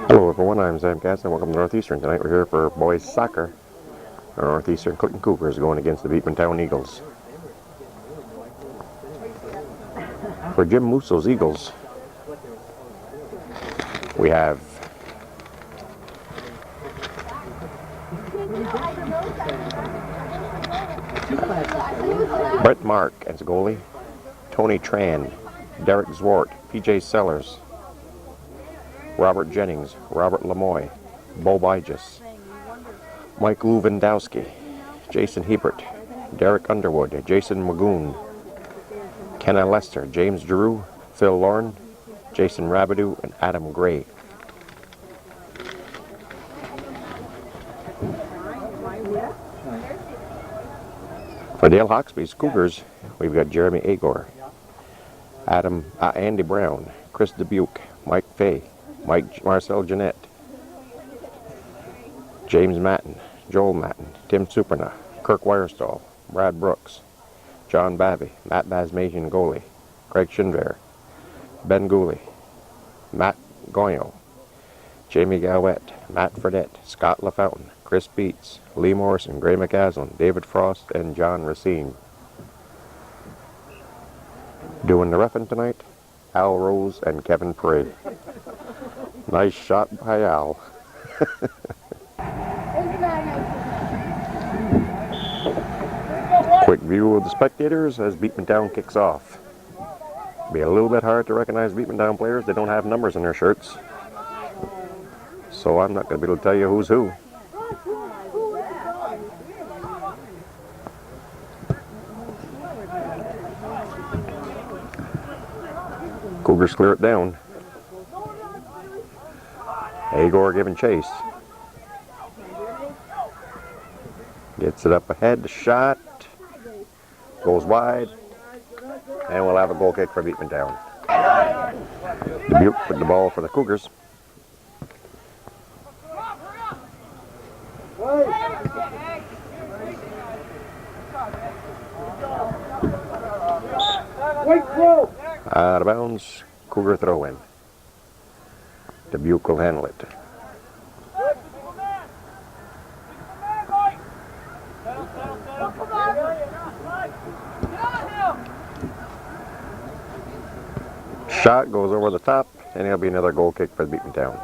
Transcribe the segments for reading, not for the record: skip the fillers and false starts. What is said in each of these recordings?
Hello everyone, I'm Sam Cass and welcome to Northeastern. Tonight we're here for boys soccer. Our Northeastern Clinton Cougars going against the Beekmantown Eagles. For Jim Musso's Eagles, we have Brett Mark as goalie, Tony Tran, Derek Zwart, PJ Sellers, Robert Jennings, Robert Lemoy, Bo Bygis, Mike Lewandowski, Jason Hebert, Derek Underwood, Jason Magoon, Kenna Lester, James Drew, Phil Lorne, Jason Rabideau, and Adam Gray. For Dale Hawksby's Cougars, we've got Jeremy Agor, Andy Brown, Chris Dubuque, Mike Fay, Marcel Jeanette, James Matten, Joel Matten, Tim Superna, Kirk Wirestall, Brad Brooks, John Babby, Matt Basmasian goalie, Craig Shinver, Ben Gooley, Matt Goyo, Jamie Galwette, Matt Fredette, Scott LaFountain, Chris Beats, Lee Morrison, Gray McCaslin, David Frost, and John Racine. Doing the reffing tonight, Al Rose and Kevin Prey. Nice shot by Al. Quick view of the spectators as Beekmantown kicks off. Be a little bit hard to recognize Beekmantown players. They don't have numbers on their shirts. So I'm not going to be able to tell you who's who. Cougars clear it down. Agor giving chase. Gets it up ahead, the shot goes wide, and we'll have a goal kick for Beekmantown. Dubuque with the ball for the Cougars. Out of bounds, Cougar throw in. Dubuque will handle it. Shot goes over the top, and it'll be another goal kick for Beekmantown.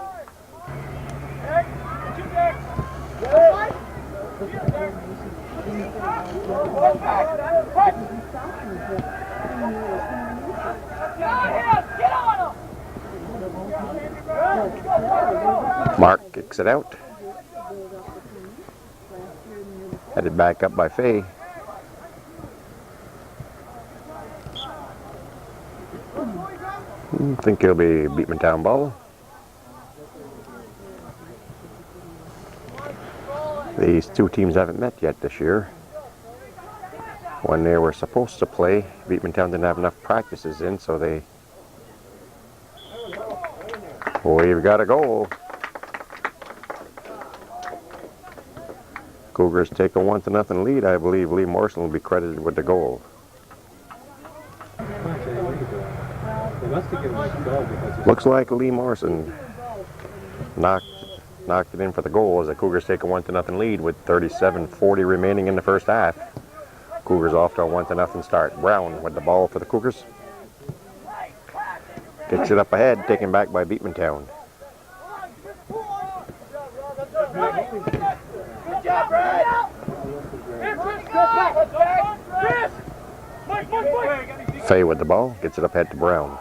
Mark kicks it out. Headed back up by Fay. I think it'll be Beekmantown ball. These two teams haven't met yet this year. When they were supposed to play, Beekmantown didn't have enough practices in, so we've got a goal. Cougars take a 1-0 lead. I believe Lee Morrison will be credited with the goal. Looks like Lee Morrison knocked it in for the goal as the Cougars take a 1-0 lead with 37:40 remaining in the first half. Cougars off to a 1-0 start. Brown with the ball for the Cougars. Kicks it up ahead, taken back by Beekmantown. Fay with the ball, gets it up ahead to Brown.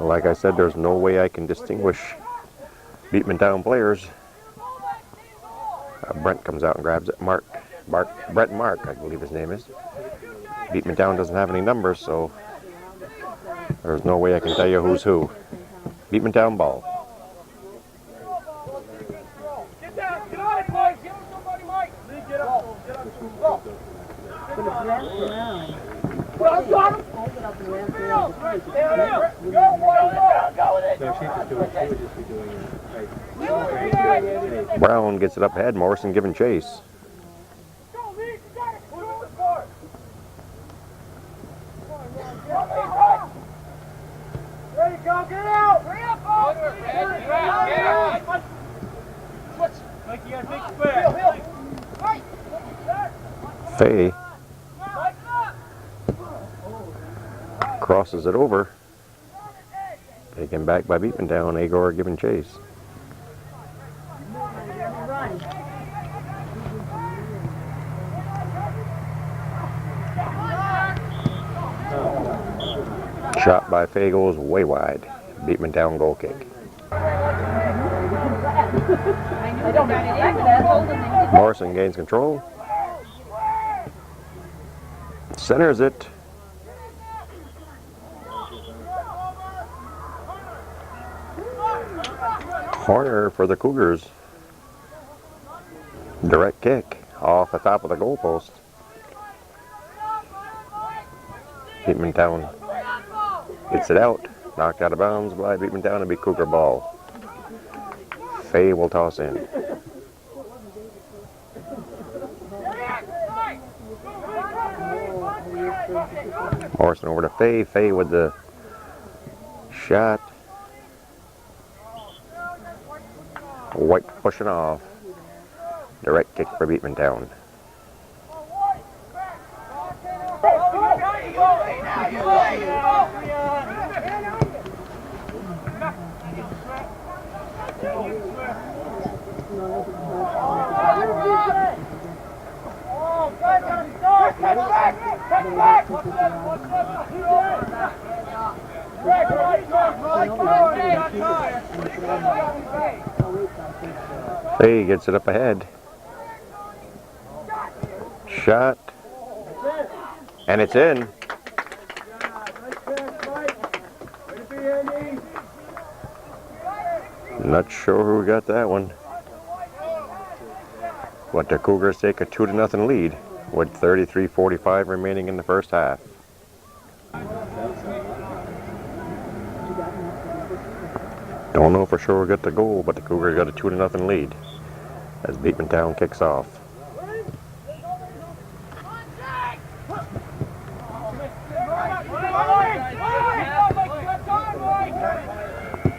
Like I said, there's no way I can distinguish Beekmantown players. Brent comes out and grabs it. Brett Mark, I believe his name is. Beekmantown doesn't have any numbers, so there's no way I can tell you who's who. Beekmantown ball. Brown gets it up ahead. Morrison giving chase. Fay crosses it over. Taken back by Beekmantown. Agor giving chase. Shot by Fay goes way wide. Beekmantown goal kick. Morrison gains control. Centers it. Corner for the Cougars. Direct kick off the top of the goalpost. Beekmantown gets it out. Knocked out of bounds by Beekmantown and be Cougar ball. Fay will toss in. Morrison over to Fay. Fay with the shot. White pushing off. Direct kick for Beekmantown. Fay gets it up ahead. Shot. And it's in. Not sure who got that one. But the Cougars take a 2-0 lead with 33:45 remaining in the first half. Don't know for sure who got the goal, but the Cougars got a 2-0 lead as Beekmantown kicks off.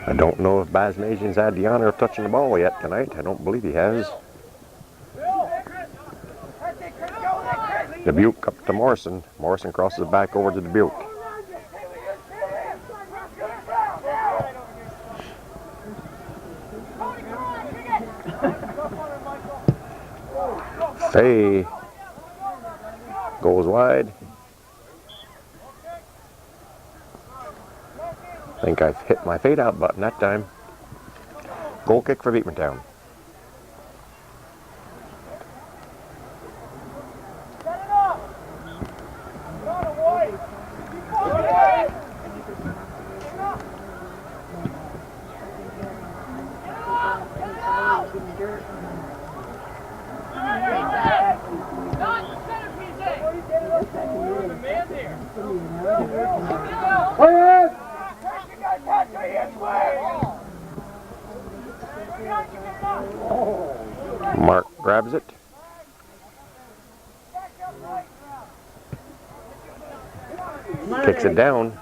I don't know if Basmajian's had the honor of touching the ball yet tonight. I don't believe he has. Dubuque up to Morrison. Morrison crosses it back over to Dubuque. Fay goes wide. I think I've hit my fade out button that time. Goal kick for Beekmantown. Mark grabs it. Kicks it down.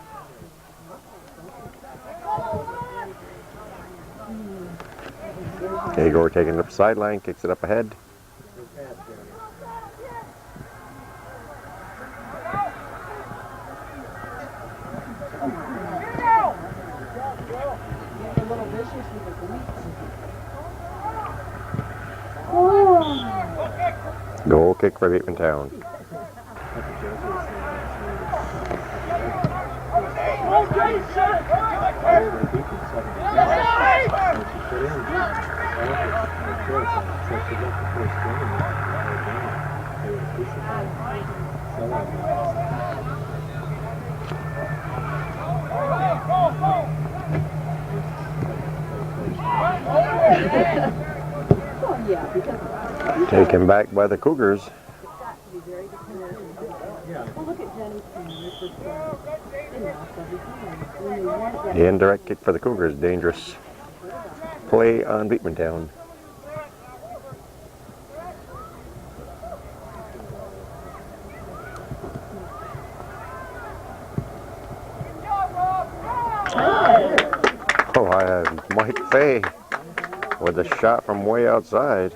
Agor taking it up sideline, kicks it up ahead. Goal kick for Beekmantown. Taken back by the Cougars. The indirect kick for the Cougars. Dangerous play on Beekmantown. Mike Fay with a shot from way outside.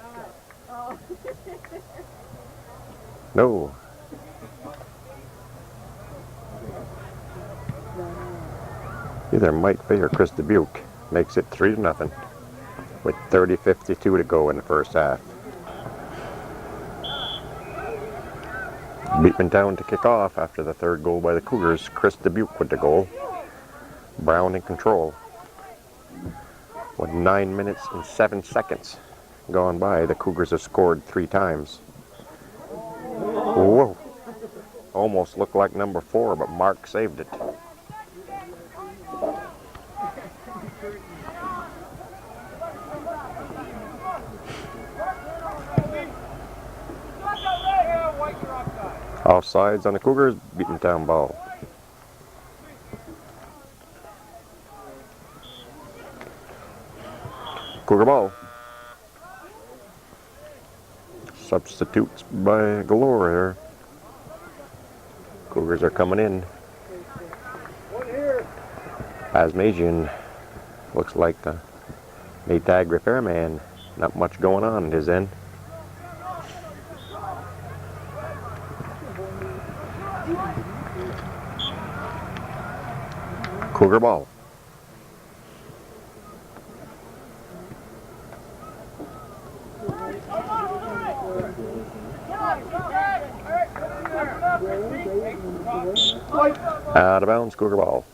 No. Either Mike Fay or Chris Dubuque makes it 3-0 with 30:52 to go in the first half. Beekmantown to kick off after the third goal by the Cougars. Chris Dubuque with the goal. Brown in control. With 9 minutes and 7 seconds gone by, the Cougars have scored 3 times. Whoa. Almost looked like number 4, but Mark saved it. Offsides on the Cougars, Beekmantown ball. Cougar ball. Substitutes by galore here. Cougars are coming in. Asmasian looks like the Maytag repairman. Not much going on at his end. Cougar ball. Out of bounds, Cougar ball.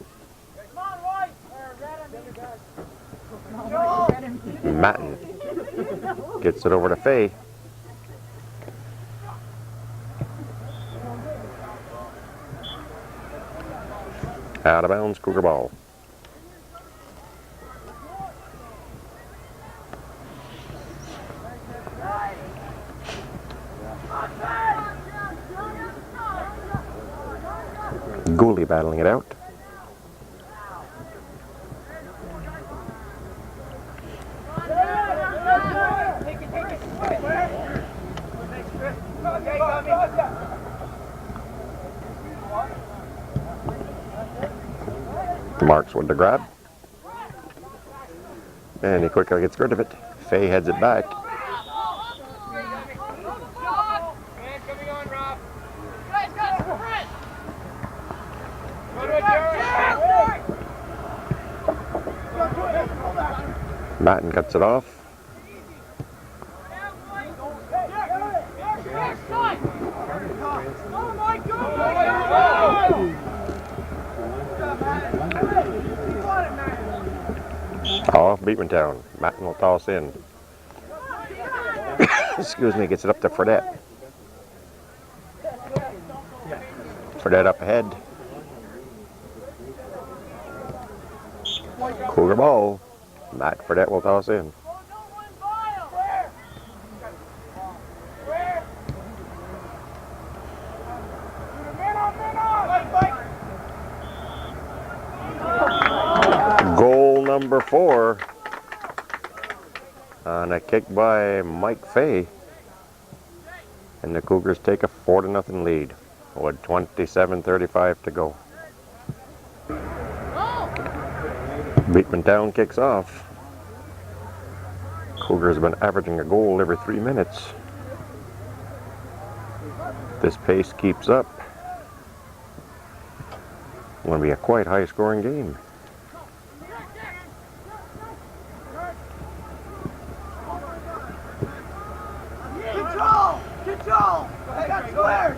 Matten gets it over to Fay. Out of bounds, Cougar ball. Gooley battling it out. Marks with the grab. And he quickly gets rid of it. Fay heads it back. Matten cuts it off. Off Beekmantown. Matten will toss in. Excuse me, gets it up to Fredette. Fredette up ahead. Cougar ball. Matt Fredette will toss in. Goal number 4 on a kick by Mike Fay. And the Cougars take a 4-0 lead with 27:35 to go. Beekmantown kicks off. Cougars have been averaging a goal every 3 minutes. This pace keeps up. Going to be a quite high-scoring game. Control! Control! Got squares!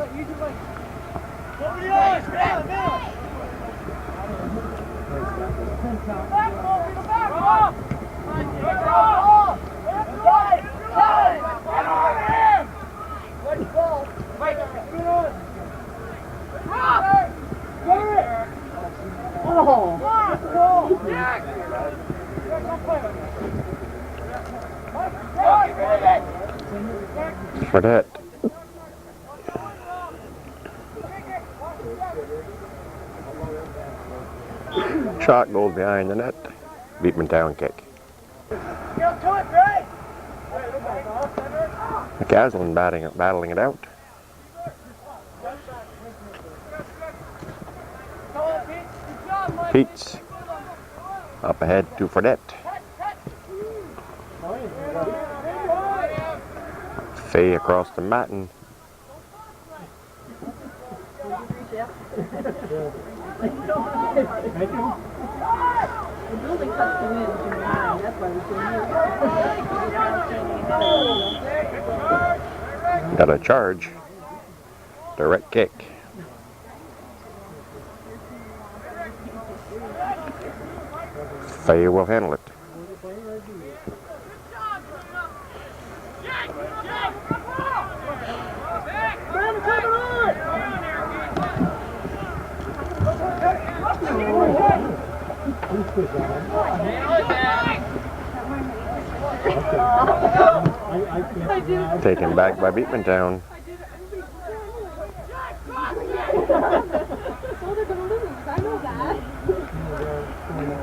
Fredette. Shot goes behind the net. Beekmantown kick. McCaslin battling it out. Peets Up ahead to Fredette. Fay across to Matten. Got a charge. Direct kick. Fay will handle it. Taken back by Beekmantown.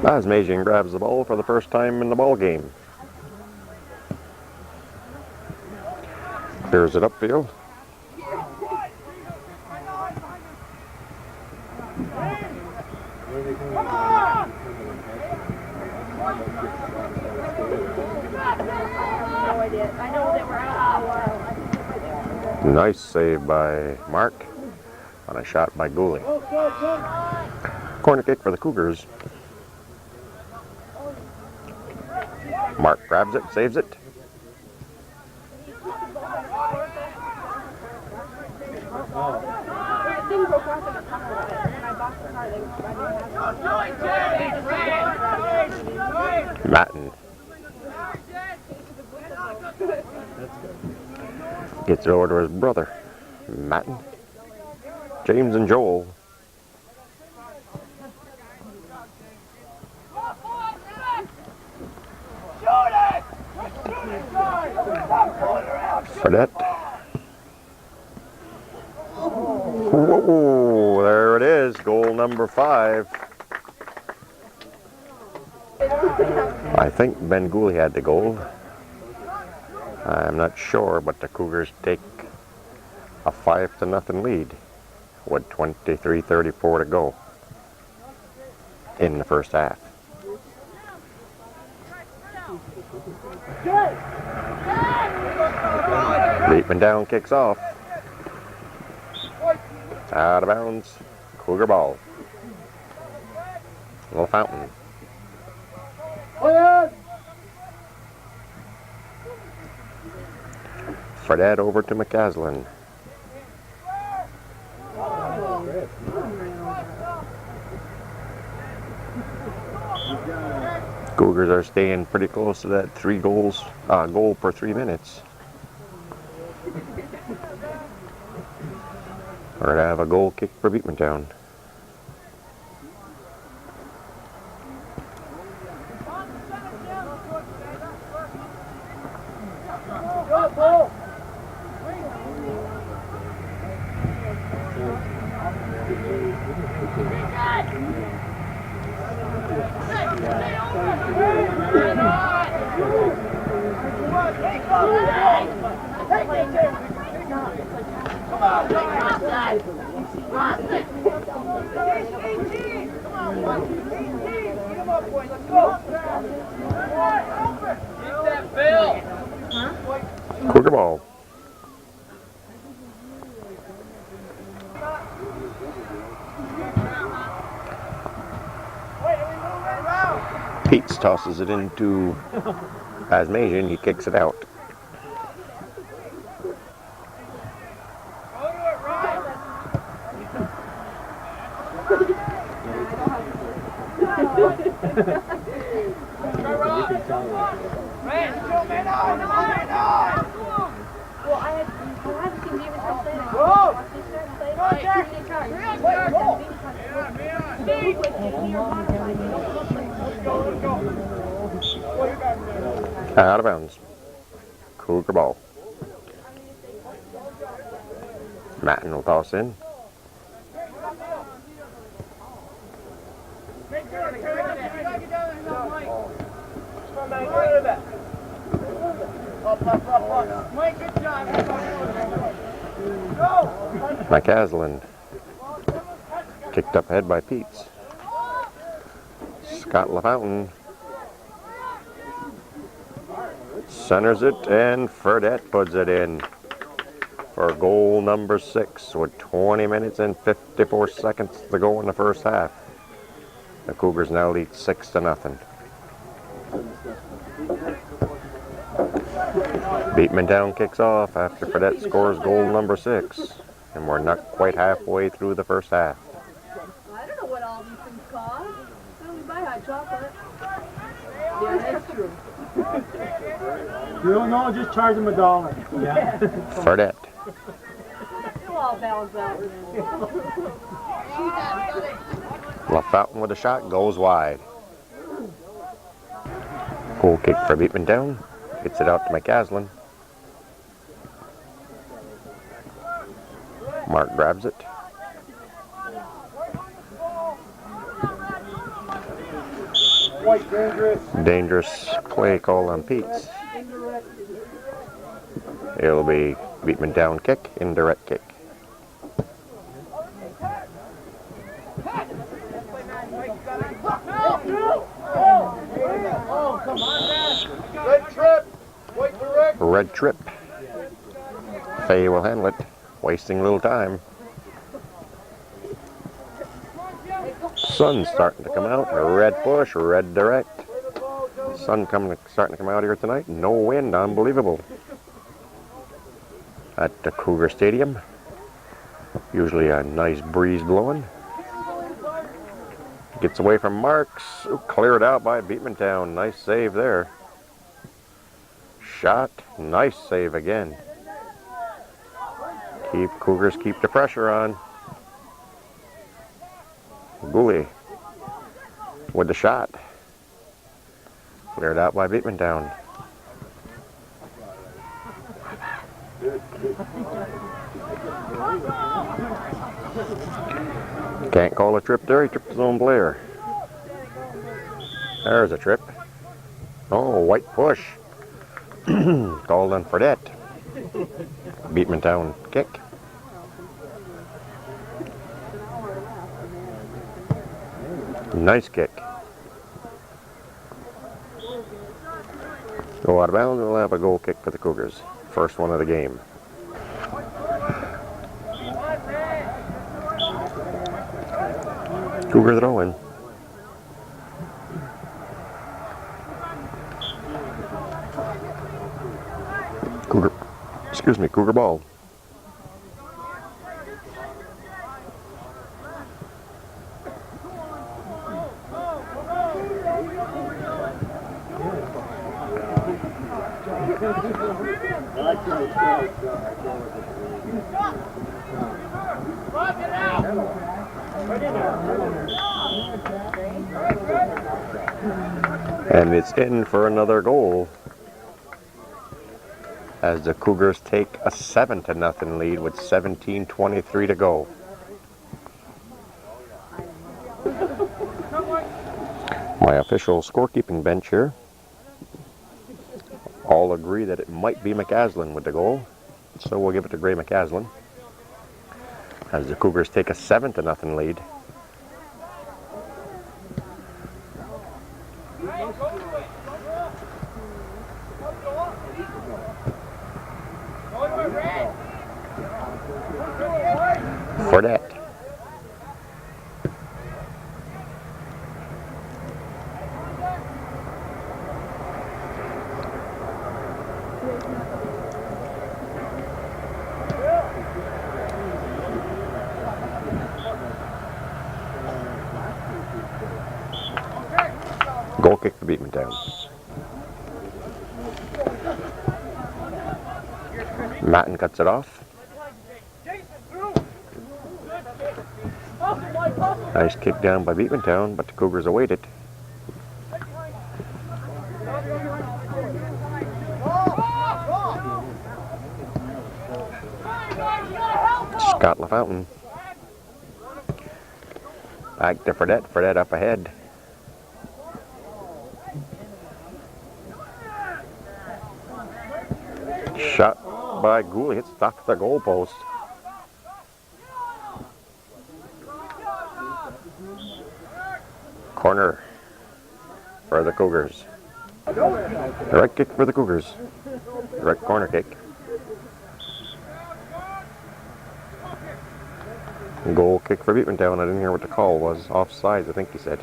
Asmasian grabs the ball for the first time in the ball game. Clears it upfield. Nice save by Mark on a shot by Gooley. Corner kick for the Cougars. Mark grabs it, saves it. Matten gets it over to his brother, Matten. James and Joel. Fredette. Whoa, there it is, goal number 5. I think Ben Gooley had the goal. I'm not sure, but the Cougars take a 5-0 lead with 23:34 to go in the first half. Beekmantown kicks off. Out of bounds. Cougar ball. Little fountain. Fredette over to McCaslin. Cougars are staying pretty close to that goal per 3 minutes. We're going to have a goal kick for Beekmantown. Cougar ball. Peets tosses it into Asmasian. He kicks it out. Out of bounds. Cougar ball. Matten will toss in. McCaslin kicked up ahead by Peets. Scott LaFountain centers it, and Fredette puts it in for goal number 6 with 20 minutes and 54 seconds to go in the first half. The Cougars now lead 6-0. Beekmantown kicks off after Fredette scores goal number 6, and we're not quite halfway through the first half. I don't know what all these things cost. I only buy hot chocolate. Yeah, that's true. You don't know, just charge them $1. Yeah. Fredette. It'll all balance out. LaFountain with a shot goes wide. Goal kick for Beekmantown. Gets it out to McCaslin. Mark grabs it. Dangerous play call on Pete's. It'll be Beekmantown kick, indirect kick. Red trip. Faye will handle it, wasting a little time. Sun's starting to come out. Red push, red direct. Sun starting to come out here tonight. No wind, unbelievable. At the Cougar Stadium. Usually a nice breeze blowing. Gets away from Marks. Cleared out by Beekmantown. Nice save there. Shot. Nice save again. Cougars keep the pressure on. Gooley with the shot. Cleared out by Beekmantown. Can't call a trip there. He tripped his own player. There's a trip. Oh, white push. Called on Fredette. Beekmantown kick. Nice kick. Go out of bounds, and we'll have a goal kick for the Cougars. First one of the game. Cougar throw-in. Cougar ball. And it's in for another goal as the Cougars take a 7-0 lead with 17:23 to go. My official scorekeeping bench here all agree that it might be McCaslin with the goal, so we'll give it to Gray McCaslin as the Cougars take a 7-0 lead. Fredette. Goal kick for Beekmantown. Matten cuts it off. Nice kick down by Beekmantown, but the Cougars await it. Scott LaFountain. Back to Fredette. Fredette up ahead. Shot by Gooley. Hits off the goalpost. Corner. for the Cougars. Direct kick for the Cougars. Direct corner kick. Goal kick for Beekmantown. I didn't hear what the call was. Offsides, I think he said.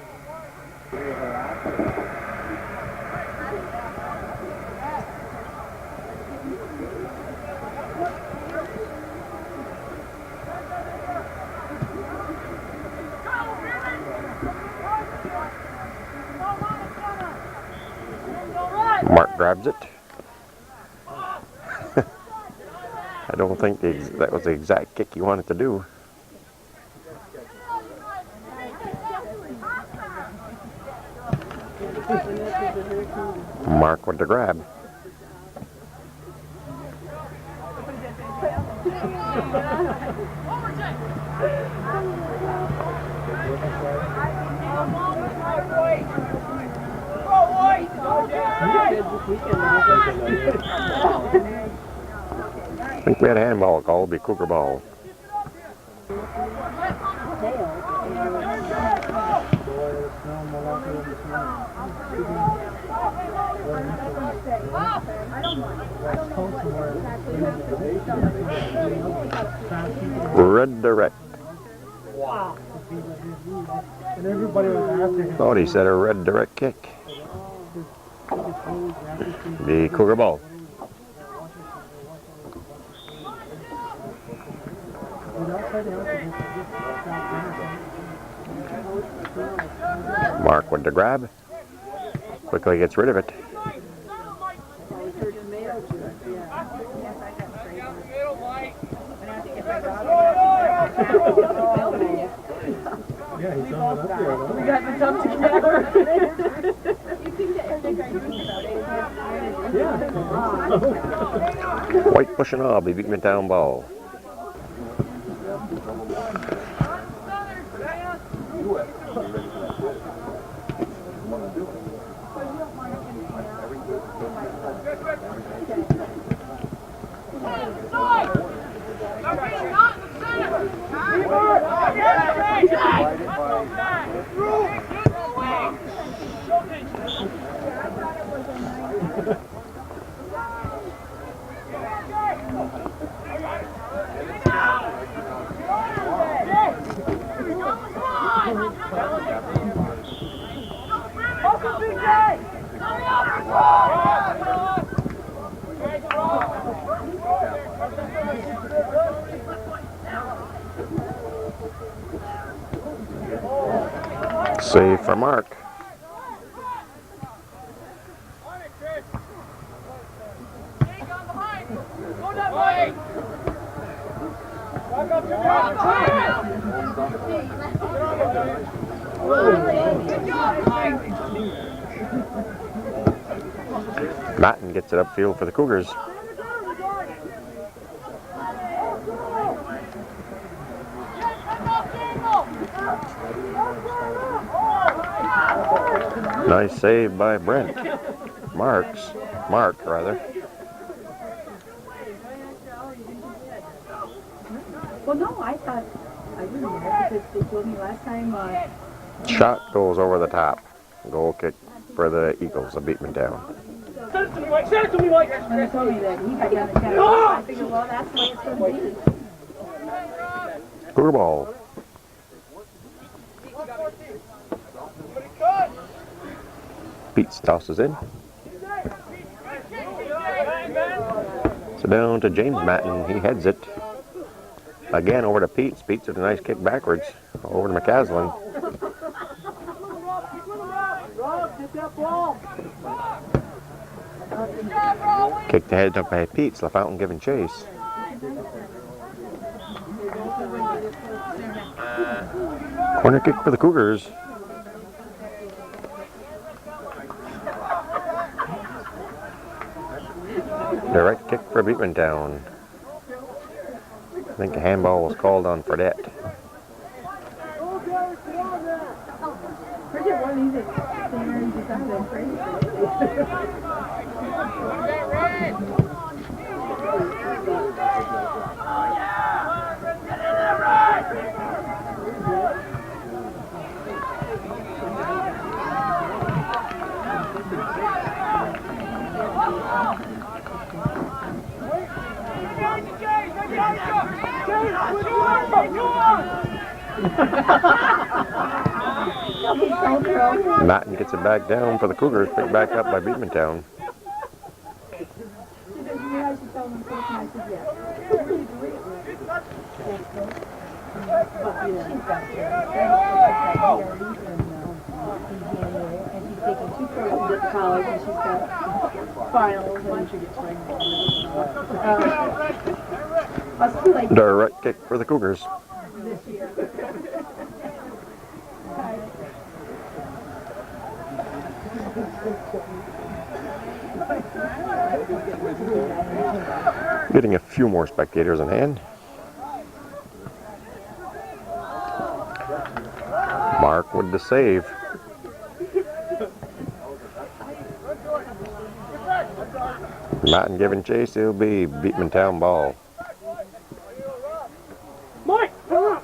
Mark grabs it. I don't think that was the exact kick he wanted to do. Mark with the grab. I think we had a handball call. It'll be Cougar ball. Red direct. Wow. And everybody was after him. Thought he said a red direct kick. The Cougar ball. Mark with the grab. Quickly gets rid of it. Yeah, he's on up there. We got the top together. White pushing off the Beekmantown ball. Save for Mark. Matten gets it upfield for the Cougars. Nice save by Brent. Mark, rather. Well, no, I thought, I didn't know because they told me last time. Shot goes over the top. Goal kick for the Eagles of Beekmantown. Send it to me, Mike! Send it to me, Mike! When they told me that he had done the catch, I figured, well, that's the way it's going to be. Cougar ball. Peets tosses in. So down to James Matten. He heads it. Again over to Peets. Peets with a nice kick backwards. Over to McCaslin. Kicked ahead up by Peets. LaFountain giving chase. Corner kick for the Cougars. Direct kick for Beekmantown. I think a handball was called on Fredette. Matten gets it back down for the Cougars, picked back up by Beekmantown. College and she's got finals and she gets pregnant. Direct kick for the Cougars. Getting a few more spectators in hand. Mark with the save. Matten giving chase, it'll be Beekmantown ball. Mike, come on.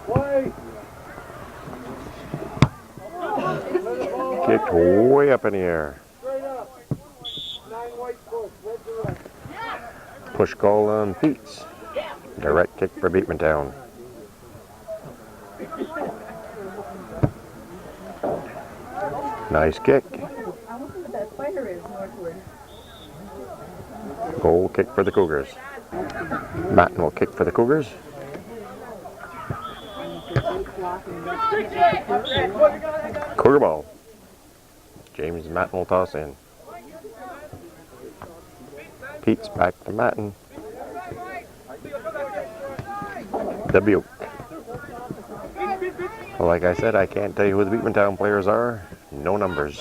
Play. Kicked way up in the air. Push goal on Pete's. Direct kick for Beekmantown. Nice kick. I wonder what that fire is northward. Goal kick for the Cougars. Matten will kick for the Cougars. Cougar ball. James Matten will toss in. Pete's back to Matten. Dubuque. Like I said, I can't tell you who the Beekmantown players are. No numbers.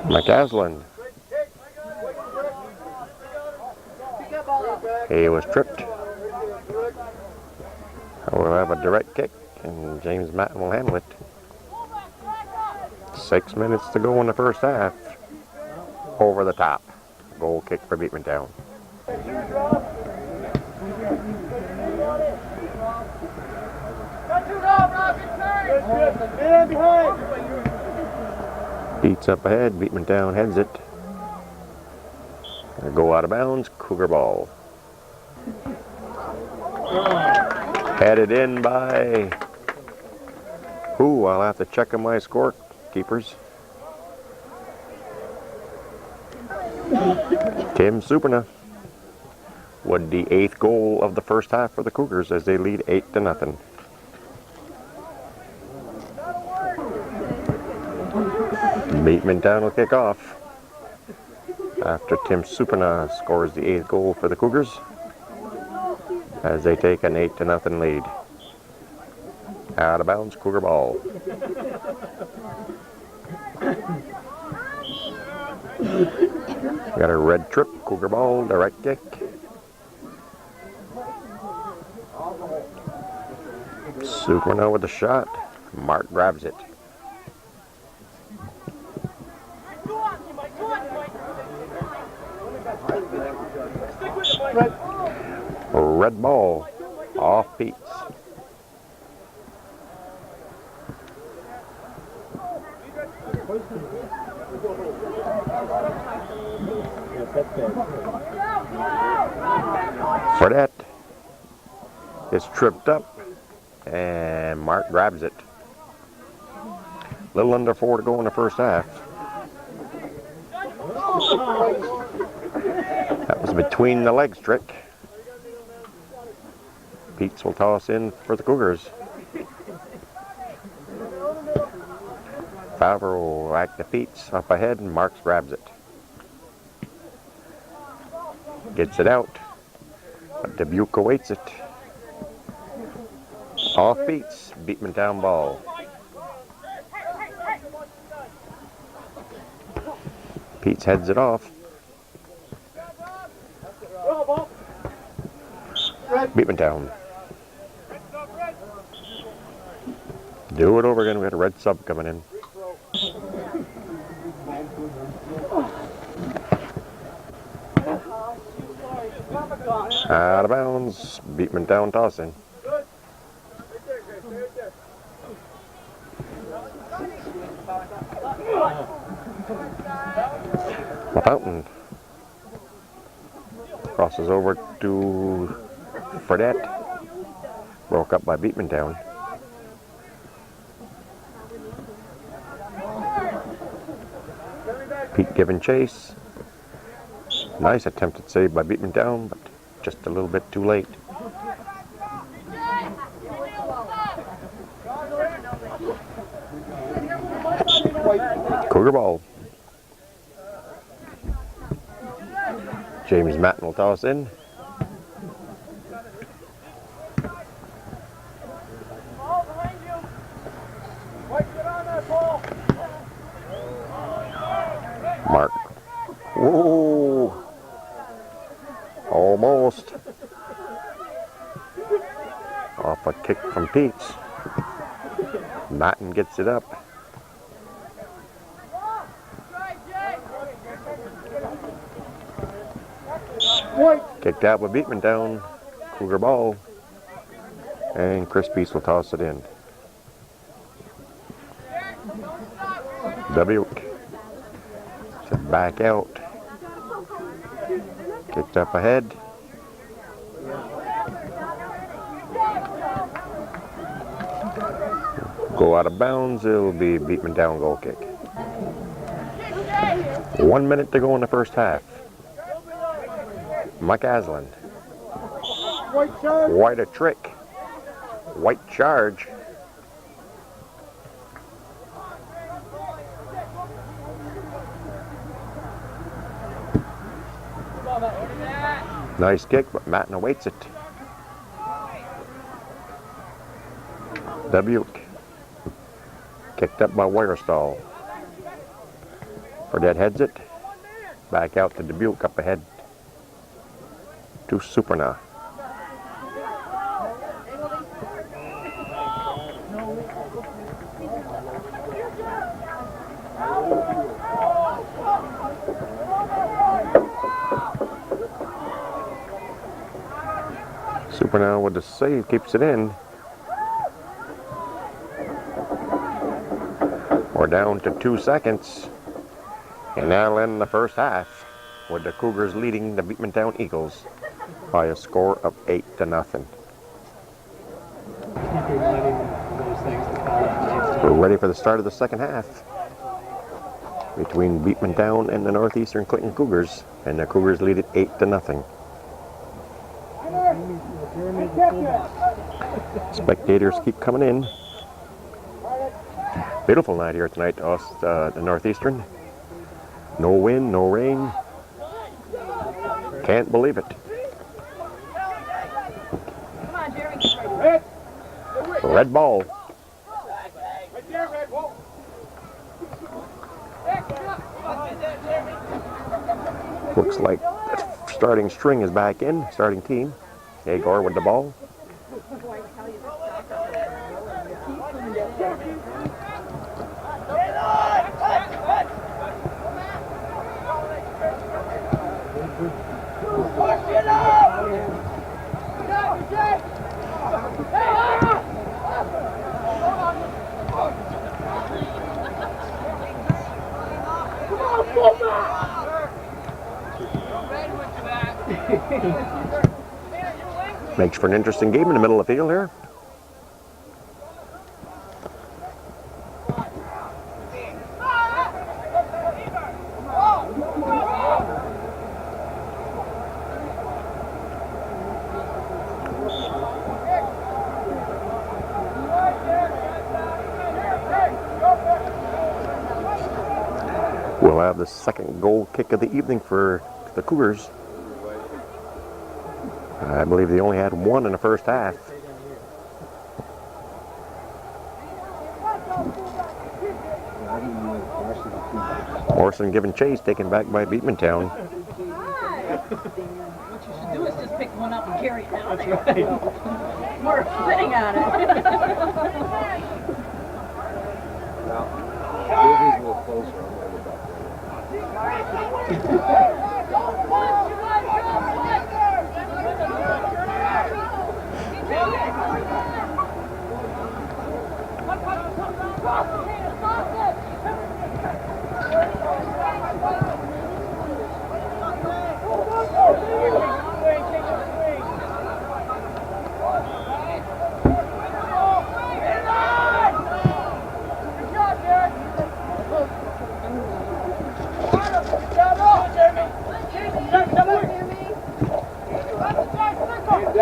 McCaslin. He was tripped. We'll have a direct kick, and James Matten will handle it. 6 minutes to go in the first half. Over the top. Goal kick for Beekmantown. Beats up ahead. Beekmantown heads it. They go out of bounds. Cougar ball. Headed in by who? I'll have to check on my scorekeepers. Tim Superna with the 8th goal of the first half for the Cougars as they lead 8-0. Beekmantown will kick off after Tim Superna scores the 8th goal for the Cougars as they take an 8-0 lead. Out of bounds, Cougar ball. Got a red trip, Cougar ball, direct kick. Superna with the shot. Mark grabs it. Red ball off Pete's. Fredette is tripped up and Mark grabs it. Little under 4 to go in the first half. That was between the legs trick. Pete's will toss in for the Cougars. Favre will back to Pete's up ahead and Marks grabs it. Gets it out. But Dubuque awaits it. Off Pete's. Beekmantown ball. Pete's heads it off. Beekmantown. Do it over again. We got a red sub coming in. Out of bounds. Beekmantown tossing. Fountain Crosses over to Fredette. Broke up by Beekmantown. Pete giving chase. Nice attempted save by Beekmantown, but just a little bit too late. Cougar ball. James Matten will toss in. Mark. Whoa. Almost. Off a kick from Pete's. Matten gets it up. Kicked out by Beekmantown. Cougar ball. And Chris Peace will toss it in. W. Back out. Kicked up ahead. Go out of bounds. It'll be Beekmantown goal kick. 1 minute to go in the first half. Mike Aslan. White a trick. White charge. Nice kick, but Matten awaits it. W. Kicked up by Wirestall. Fredette heads it. Back out to Dubuque up ahead. To Superna. Superna with the save, keeps it in. We're down to 2 seconds. And that'll end the first half with the Cougars leading the Beekmantown Eagles by a score of 8-0. We're ready for the start of the second half between Beekmantown and the Northeastern Clinton Cougars, and the Cougars lead it 8-0. Spectators keep coming in. Beautiful night here tonight to us, the Northeastern. No wind, no rain. Can't believe it. Red ball. Looks like the starting string is back in, starting team. Agor with the ball. Makes for an interesting game in the middle of the field here. We'll have the second goal kick of the evening for the Cougars. I believe they only had one in the first half. Orson giving chase, taken back by Beekmantown. What you should do is just pick one up and carry it down there. We're sitting on it. Lizzie's a little closer.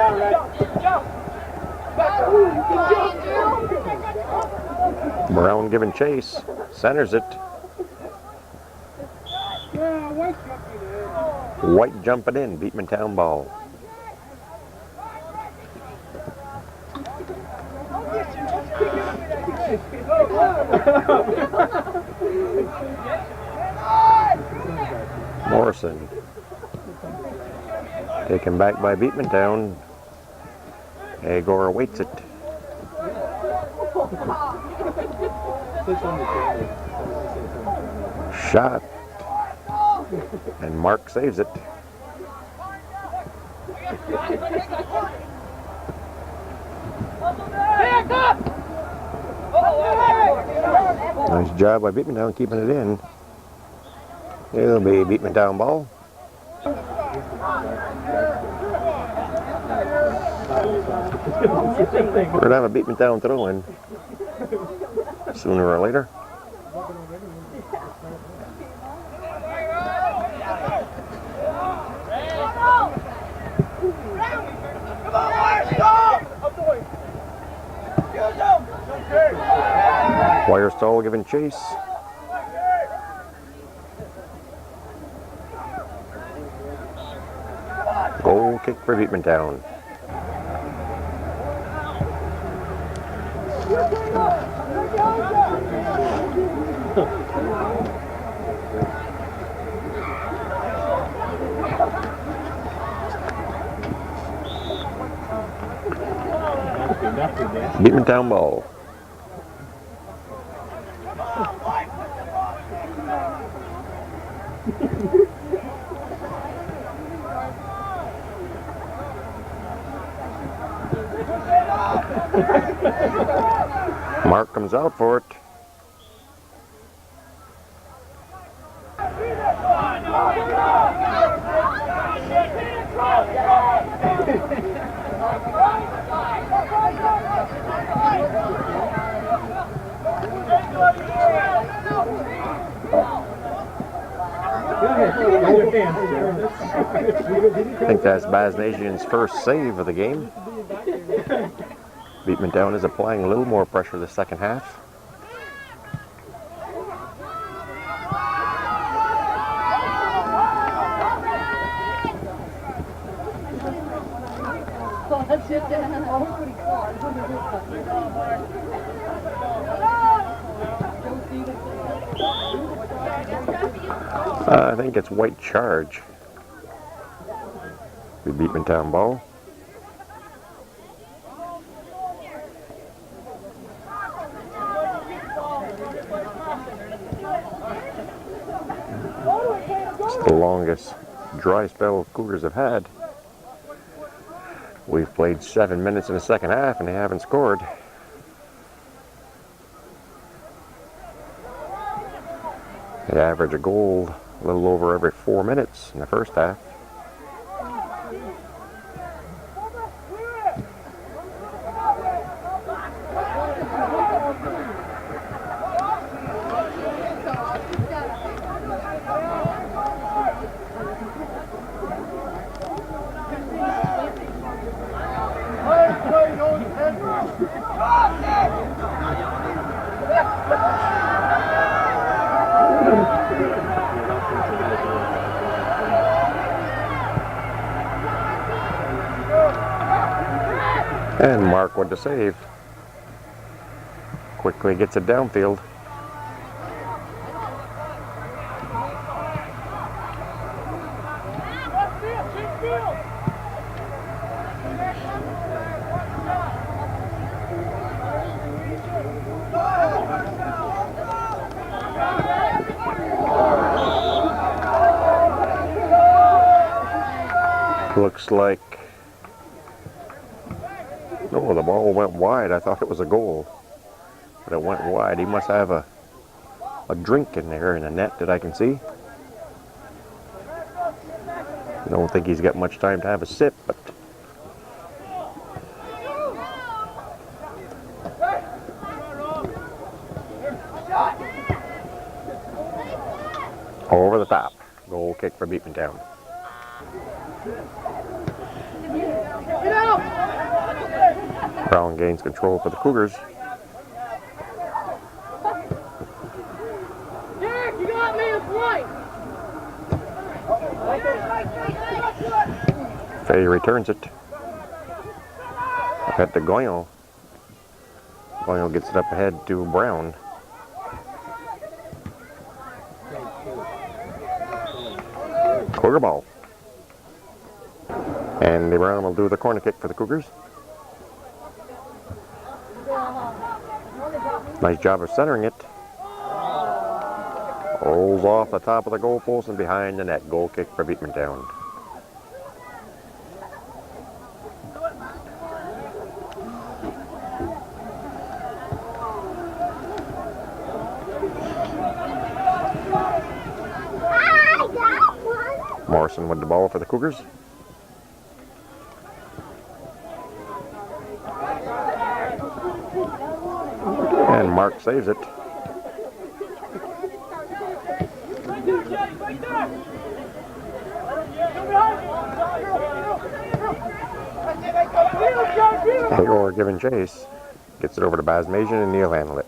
down, Red. Brown giving chase. Centers it. White jumping in. Beekmantown ball. Morrison. Taken back by Beekmantown. Agor awaits it. Shot. And Mark saves it. Nice job by Beekmantown keeping it in. It'll be Beekmantown ball. We're going to have a Beekmantown throw in sooner or later. Wirestall giving chase. Goal kick for Beekmantown. Beekmantown ball. Mark comes out for it. I think that's Baznasian's first save of the game. Beekmantown is applying a little more pressure the second half. I think it's white charge. The Beekmantown ball. It's the longest dry spell Cougars have had. We've played 7 minutes in the second half and they haven't scored. They average a goal a little over every 4 minutes in the first half. And Mark with the save. Quickly gets it downfield. Looks like, no, the ball went wide. I thought it was a goal, but it went wide. He must have a drink in there in the net that I can see. I don't think he's got much time to have a sip, but over the top. Goal kick for Beekmantown. Get out! Brown gains control for the Cougars. Derek, you got me a point. Fay returns it. Up at the Goyle. Goyle gets it up ahead to Brown. Cougar ball. And Brown will do the corner kick for the Cougars. Nice job of centering it. Rolls off the top of the goal post and behind the net. Goal kick for Beekmantown. Morrison with the ball for the Cougars. And Mark saves it. Hagar giving chase. Gets it over to Basmajian and Neil handle it.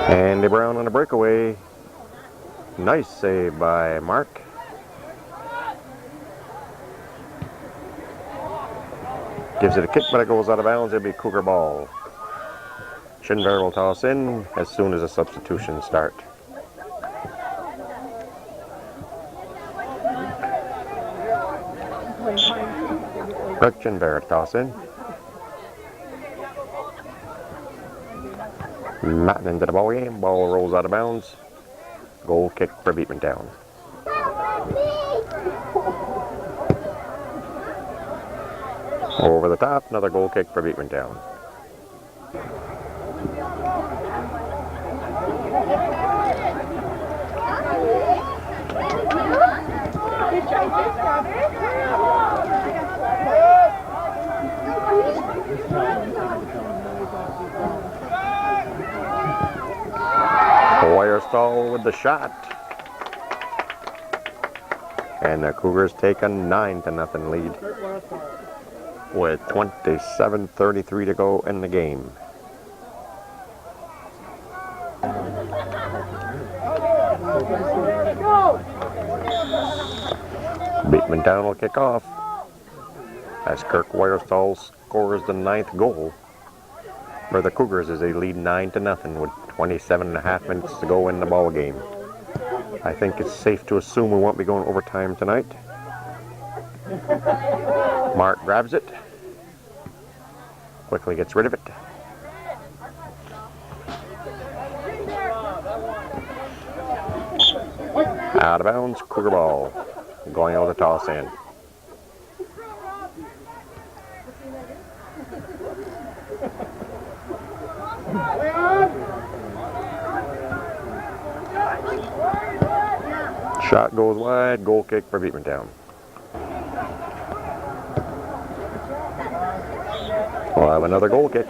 Andy Brown on a breakaway. Nice save by Mark. Gives it a kick, but it goes out of bounds. It'll be Cougar ball. Schindler will toss in as soon as the substitutions start. Brett Schindler toss in. Matten into the ball game. Ball rolls out of bounds. Goal kick for Beekmantown. Over the top, another goal kick for Beekmantown. Weyerstall with the shot. And the Cougars take a 9-0 lead with 27:33 to go in the game. Beekmantown will kick off as Kirk Weyerstall scores the 9th goal for the Cougars as they lead 9-0 with 27.5 minutes to go in the ball game. I think it's safe to assume we won't be going overtime tonight. Mark grabs it, quickly gets rid of it. Out of bounds, Cougar ball. Going out to toss in. Shot goes wide, goal kick for Beekmantown. We'll have another goal kick.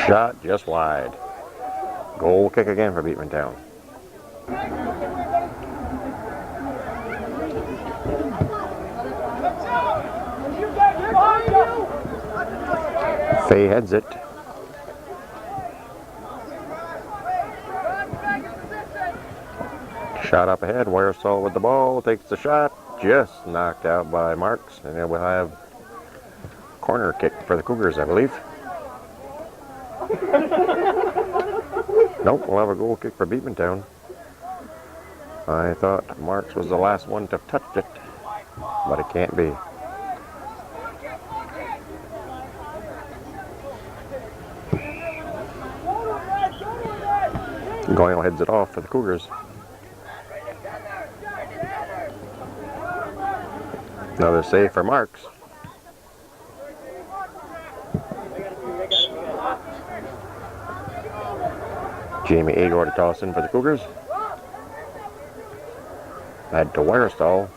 Shot just wide. Goal kick again for Beekmantown. Fay heads it. Shot up ahead. Weyerstall with the ball. Takes the shot. Just knocked out by Marks. And then we'll have corner kick for the Cougars, I believe. Nope, we'll have a goal kick for Beekmantown. I thought Marks was the last one to touch it, but it can't be. Goyle heads it off for the Cougars. Another save for Marks. Jamie Agor to toss in for the Cougars. Back to Wirestall.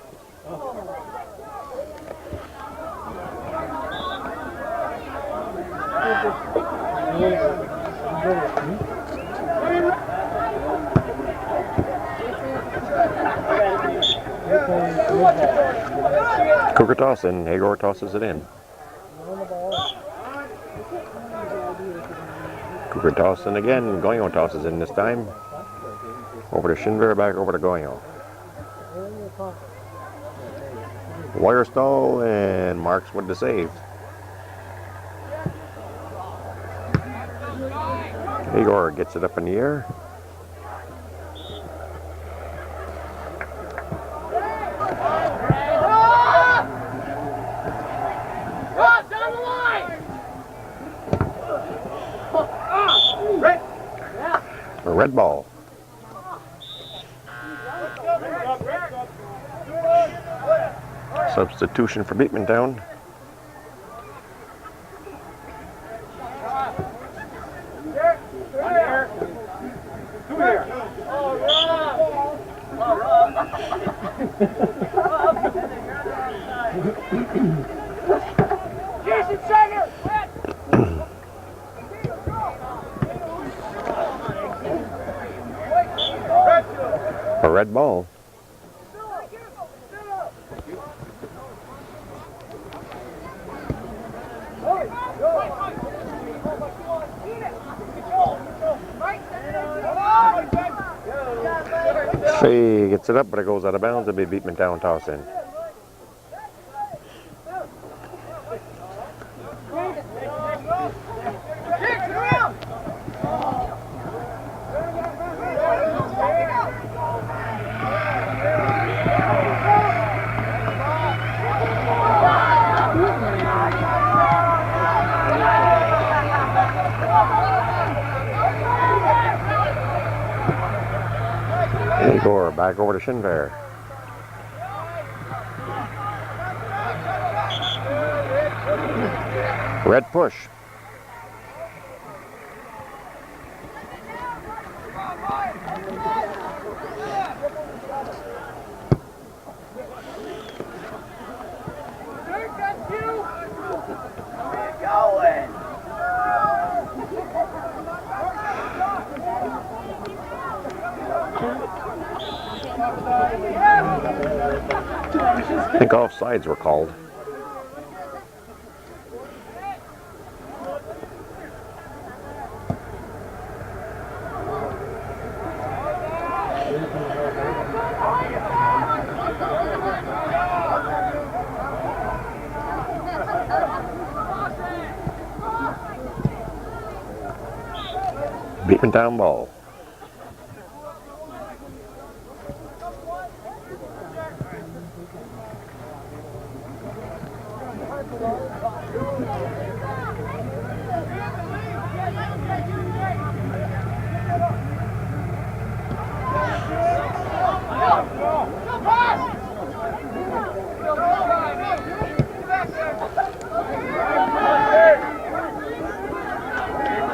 Cougar toss in. Agor tosses it in. Cougar toss in again. Goyo tosses in this time. Over to Shinver, back over to Goyo. Wirestall and Marks with the save. Igor gets it up in the air. A red ball. Substitution for Beekmantown. A red ball. Fay gets it up, but it goes out of bounds. It'll be Beekmantown toss in. Igor back over to Shinver. Red push. I think offsides were called. Beekmantown ball.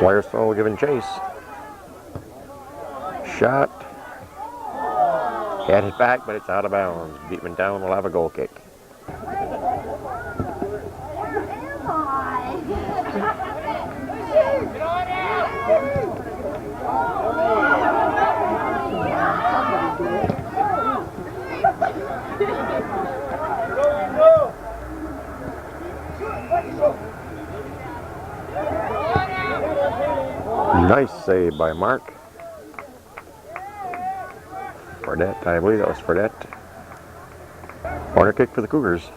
Wirestall giving chase. Shot. Had it back, but it's out of bounds. Beekmantown will have a goal kick. Nice save by Mark. Fredette, I believe that was Fredette. Corner kick for the Cougars.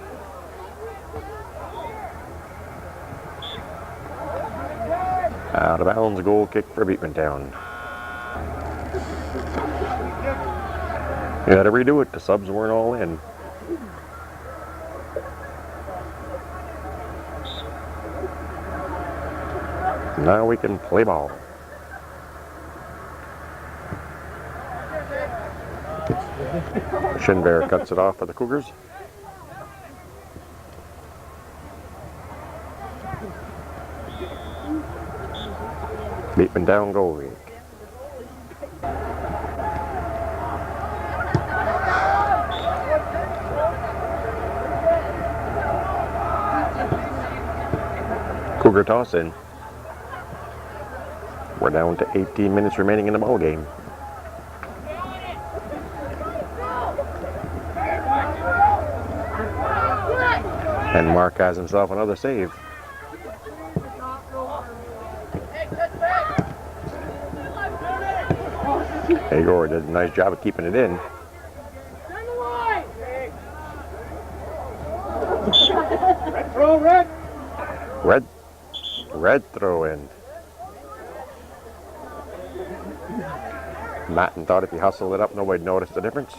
Out of bounds, goal kick for Beekmantown. You had to redo it, the subs weren't all in. Now we can play ball. Shinver cuts it off for the Cougars. Beekmantown goal kick. Cougar toss in. We're down to 18 minutes remaining in the ball game. And Mark has himself another save. Igor did a nice job of keeping it in. Red throw in. Matten thought if he hustled it up, nobody'd notice the difference.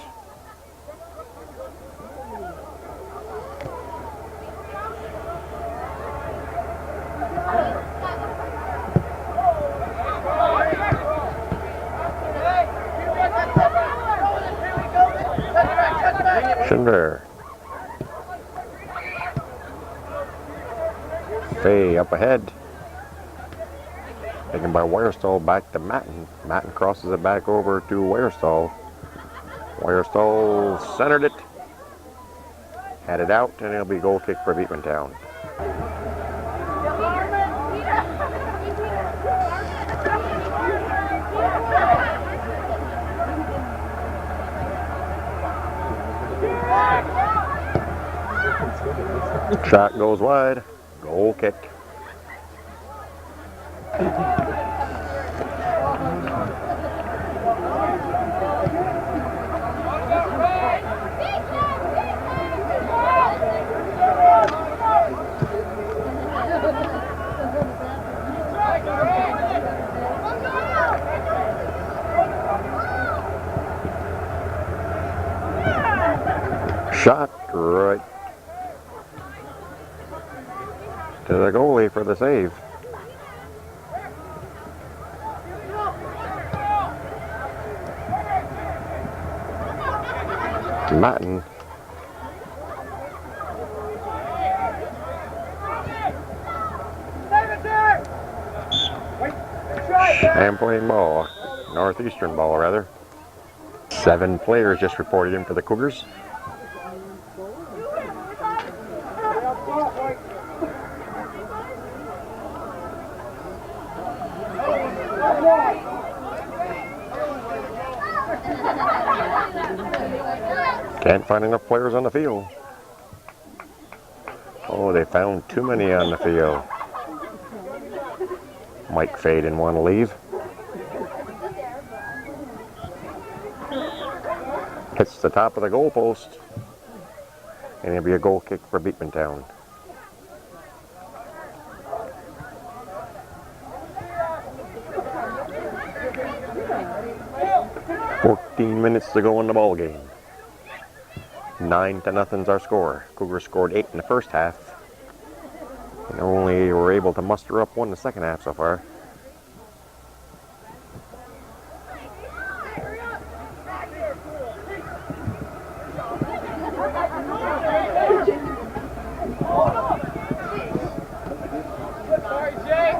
Schindler. Fay up ahead. Taken by Wirestall back to Matten. Matten crosses it back over to Wirestall. Wirestall centered it. Had it out, and it'll be a goal kick for Beekmantown. Shot goes wide. Goal kick. Shot right to the goalie for the save. Matten. And playing ball. Northeastern ball, rather. 7 players just reported in for the Cougars. Can't find enough players on the field. Oh, they found too many on the field. Mike Fay didn't want to leave. Hits the top of the goal post. And it'll be a goal kick for Beekmantown. Minutes to go in the ball game. 9-0's our score. Cougars scored 8 in the first half, and only were able to muster up 1 in the second half so far.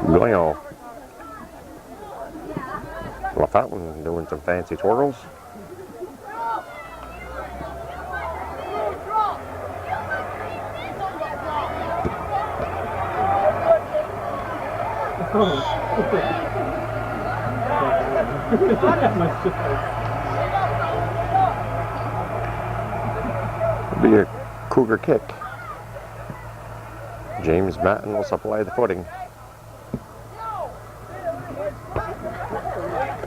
Goyo. LaFountain doing some fancy twirls. It'll be a Cougar kick. James Matten will supply the footing.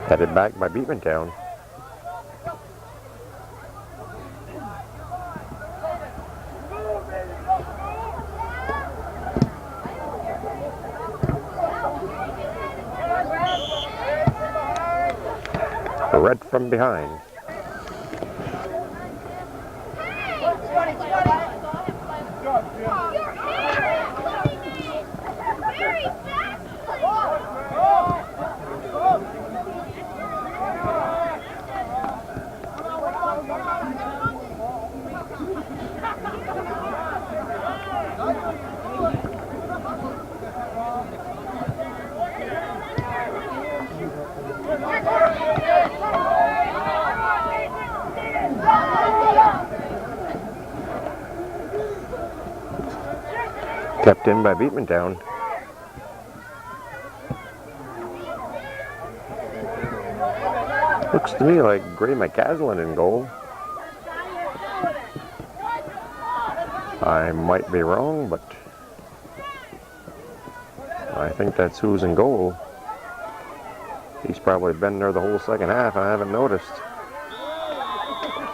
Headed back by Beekmantown. Red from behind. Kept in by Beekmantown. to me like Gray McCaslin in goal. I might be wrong, but I think that's who's in goal. He's probably been there the whole second half. I haven't noticed.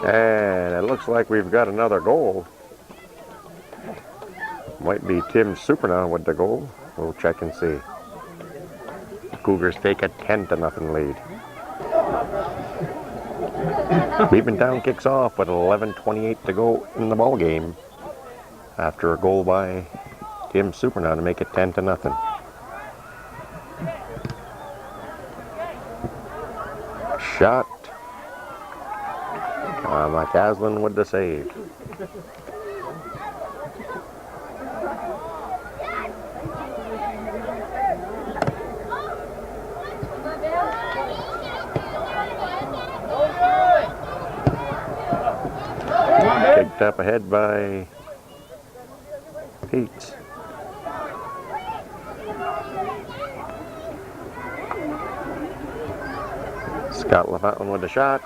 And it looks like we've got another goal. Might be Tim Supernaw with the goal. We'll check and see. The Cougars take a 10-0 lead. Beekmantown kicks off with 11:28 to go in the ball game after a goal by Tim Supernaw to make it 10-0. Shot. McCaslin with the save. Kicked up ahead by Pete. Scott LaFountain with the shot.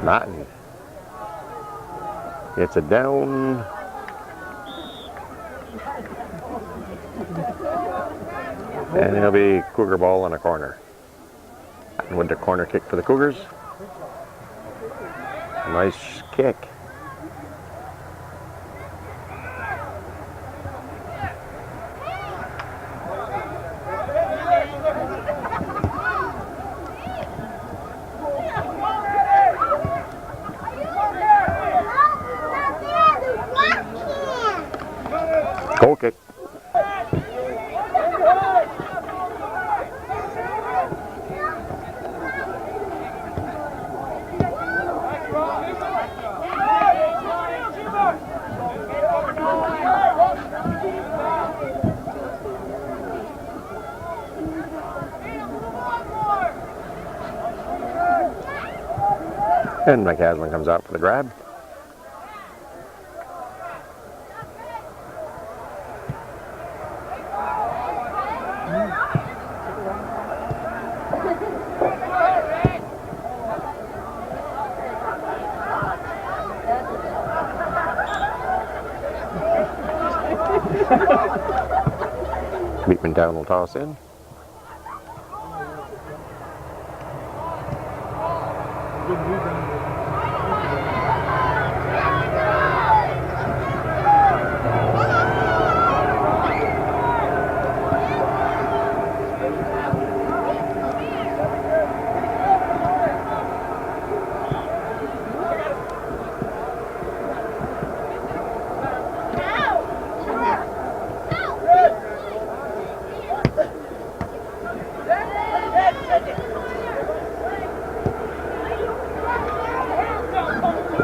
Martin gets it down. And it'll be Cougar ball on a corner. And with the corner kick for the Cougars. Nice kick. Goal kick. And McCaslin comes out for the grab. Beekmantown will toss in.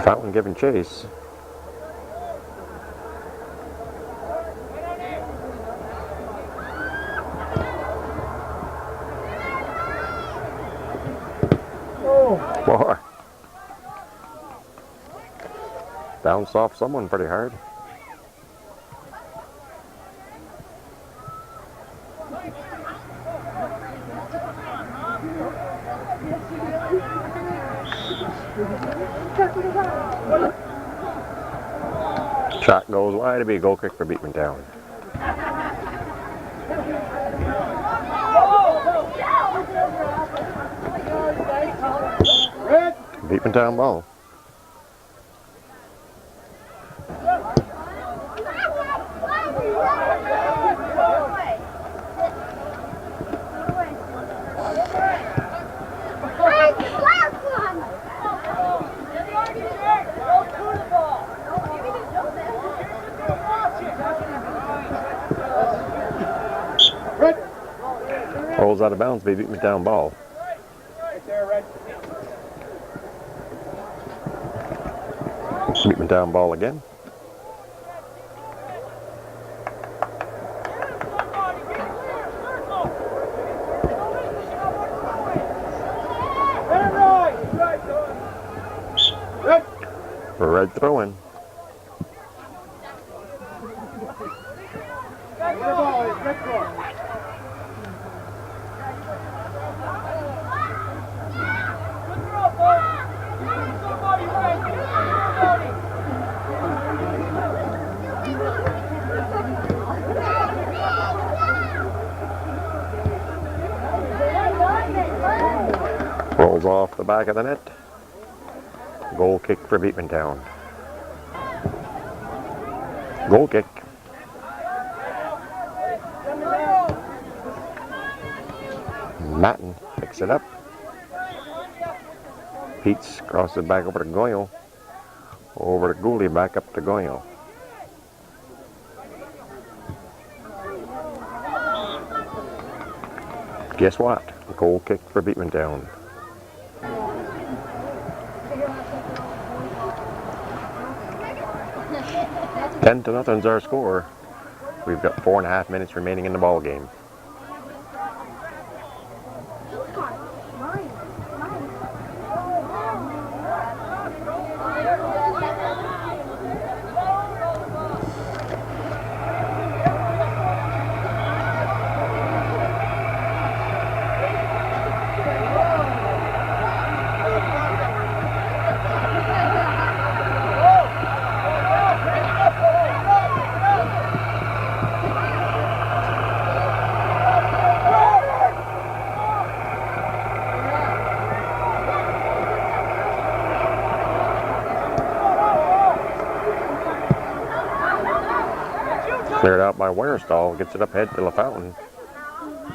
Fountain giving chase. Oh, boy. Bounced off someone pretty hard. Shot goes wide. It'll be a goal kick for Beekmantown. Beekmantown ball. Rolls out of bounds, be Beekmantown ball. Beekmantown ball again. Red throw in. Rolls off the back of the net. Goal kick for Beekmantown. Goal kick. Matten picks it up. Peets crosses it back over to Goyle. Over to Gooley, back up to Goyle. Guess what? Goal kick for Beekmantown. 10-0's our score. We've got 4.5 minutes remaining in the ball game. Cleared out by Weierstall, gets it up head to LaFountain.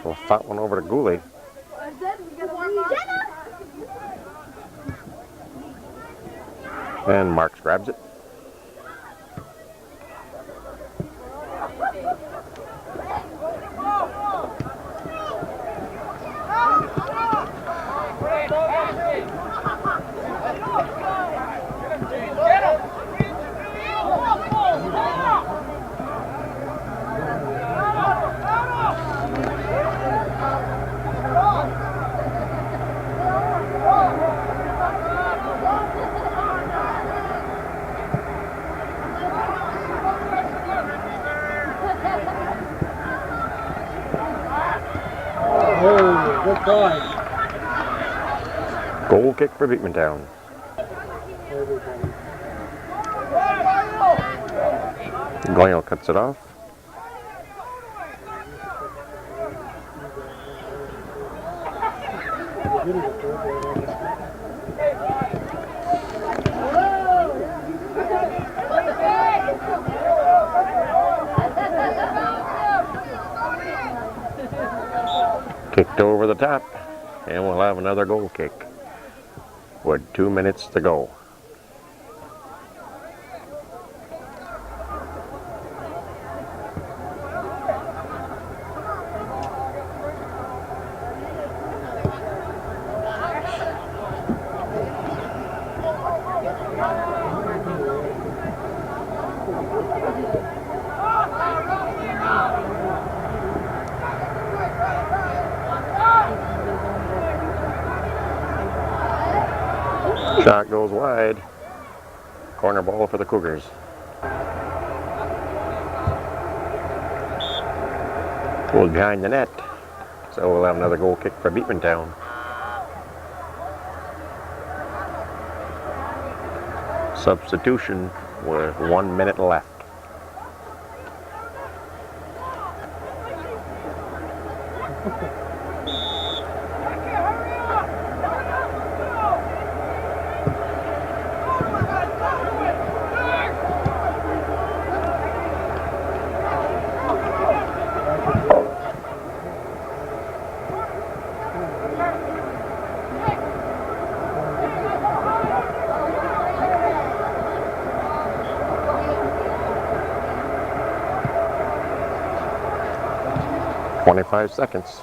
LaFountain over to Gooley. And Marks grabs it. Good try. Goal kick for Beekmantown. Goyle cuts it off. Kicked over the top, and we'll have another goal kick with 2 minutes to go. Shot goes wide. Corner ball for the Cougars. Pulled behind the net. So we'll have another goal kick for Beekmantown. Substitution with 1 minute left. .5 seconds.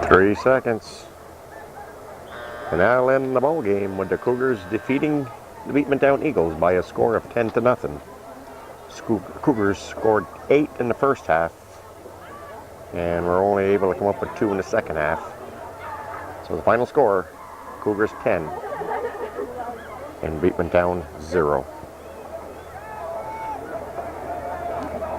Three seconds. And that'll end the ball game with the Cougars defeating the Beekmantown Eagles by a score of 10-0. Cougars scored 8 in the first half, and were only able to come up with 2 in the second half. So the final score, Cougars 10 and Beekmantown 0.